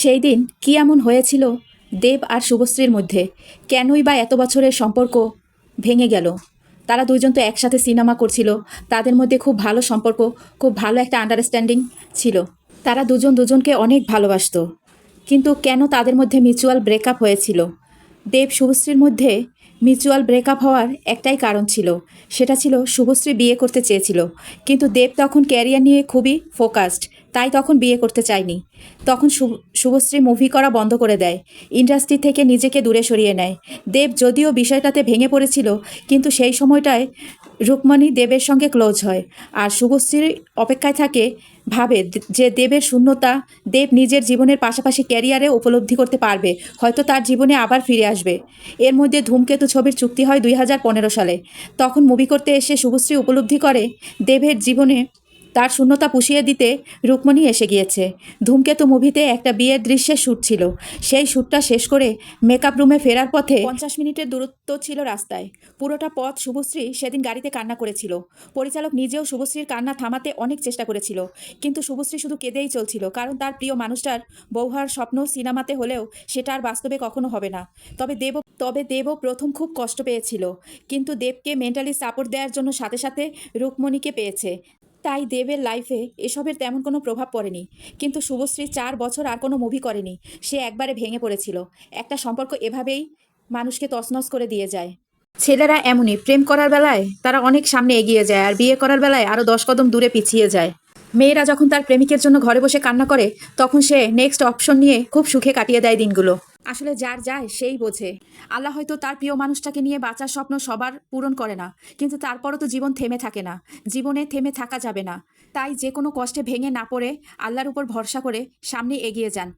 সেই দিন কী এমন হয়েছিল দেব আর শুভশ্রীর মধ্যে? কেনই বা এত বছরের সম্পর্ক ভেঙে গেল? তারা দুইজন তো একসাথে সিনেমা করছিল, তাদের মধ্যে খুব ভালো সম্পর্ক, খুব ভালো একটা আন্ডারস্ট্যান্ডিং ছিল। তারা দুজন দুজনকে অনেক ভালোবাসতো, কিন্তু কেন তাদের মধ্যে মিউচুয়াল ব্রেকআপ হয়েছিল? দেব শুভশ্রীর মধ্যে মিউচুয়াল ব্রেকআপ হওয়ার একটাই কারণ ছিল, সেটা ছিল শুভশ্রী বিয়ে করতে চেয়েছিল, কিন্তু দেব তখন ক্যারিয়ার নিয়ে খুবই ফোকাসড, তাই তখন বিয়ে করতে চায়নি। তখন শুভশ্রী মুভি করা বন্ধ করে দেয়, ইন্ডাস্ট্রি থেকে নিজেকে দূরে সরিয়ে নেয়। দেব যদিও বিষয়টাতে ভেঙে পড়েছিল, কিন্তু সেই সময়টায় রুকমণি দেবের সঙ্গে ক্লোজ হয়, আর শুভশ্রী অপেক্ষায় থাকে, ভাবে যে দেবের শূন্যতা দেব নিজের জীবনের পাশাপাশি ক্যারিয়ারে উপলব্ধি করতে পারবে, হয়তো তার জীবনে আবার ফিরে আসবে। এর মধ্যে ধূমকেতু ছবির চুক্তি হয় 2015 সালে। তখন মুভি করতে এসে শুভশ্রী উপলব্ধি করে দেবের জীবনে তার শূন্যতা পুষিয়ে দিতে রুকমণি এসে গিয়েছে। ধূমকেতু মুভিতে একটা বিয়ের দৃশ্যের শ্যুট ছিল, সেই শ্যুটটা শেষ করে মেকআপ রুমে ফেরার পথে 50 মিনিটের দূরত্ব ছিল রাস্তায়। পুরোটা পথ শুভশ্রী সেদিন গাড়িতে কান্না করেছিল। পরিচালক নিজেও শুভশ্রীর কান্না থামাতে অনেক চেষ্টা করেছিল, কিন্তু শুভশ্রী শুধু কেঁদেই চলছিল, কারণ তার প্রিয় মানুষটার বউ হওয়ার স্বপ্ন সিনেমাতে হলেও সেটা আর বাস্তবে কখনো হবে না। তবে দেবও প্রথম খুব কষ্ট পেয়েছিল, কিন্তু দেবকে মেন্টালি সাপোর্ট দেওয়ার জন্য সাথে সাথে রুকমণিকে পেয়েছে, তাই দেবের লাইফে এসবের তেমন কোনো প্রভাব পড়েনি। কিন্তু শুভশ্রী 4 বছর আর কোনো মুভি করেনি, সে একবারে ভেঙে পড়েছিল। একটা সম্পর্ক এভাবেই মানুষকে তছনছ করে দিয়ে যায়। ছেলেরা এমনই, প্রেম করার বেলায় তারা অনেক সামনে এগিয়ে যায়, আর বিয়ে করার বেলায় আরও 10 কদম দূরে পিছিয়ে যায়। মেয়েরা যখন তার প্রেমিকের জন্য ঘরে বসে কান্না করে, তখন সে নেক্সট অপশন নিয়ে খুব সুখে কাটিয়ে দেয় দিনগুলো। আসলে যার যায় সেই বোঝে। আল্লাহ হয়তো তার প্রিয় মানুষটাকে নিয়ে বাঁচার স্বপ্ন সবার পূরণ করে না, কিন্তু তারপরও তো জীবন থেমে থাকে না, জীবনে থেমে থাকা যাবে না। তাই যে কোনো কষ্টে ভেঙে না পড়ে আল্লাহর উপর ভরসা করে সামনে এগিয়ে যান।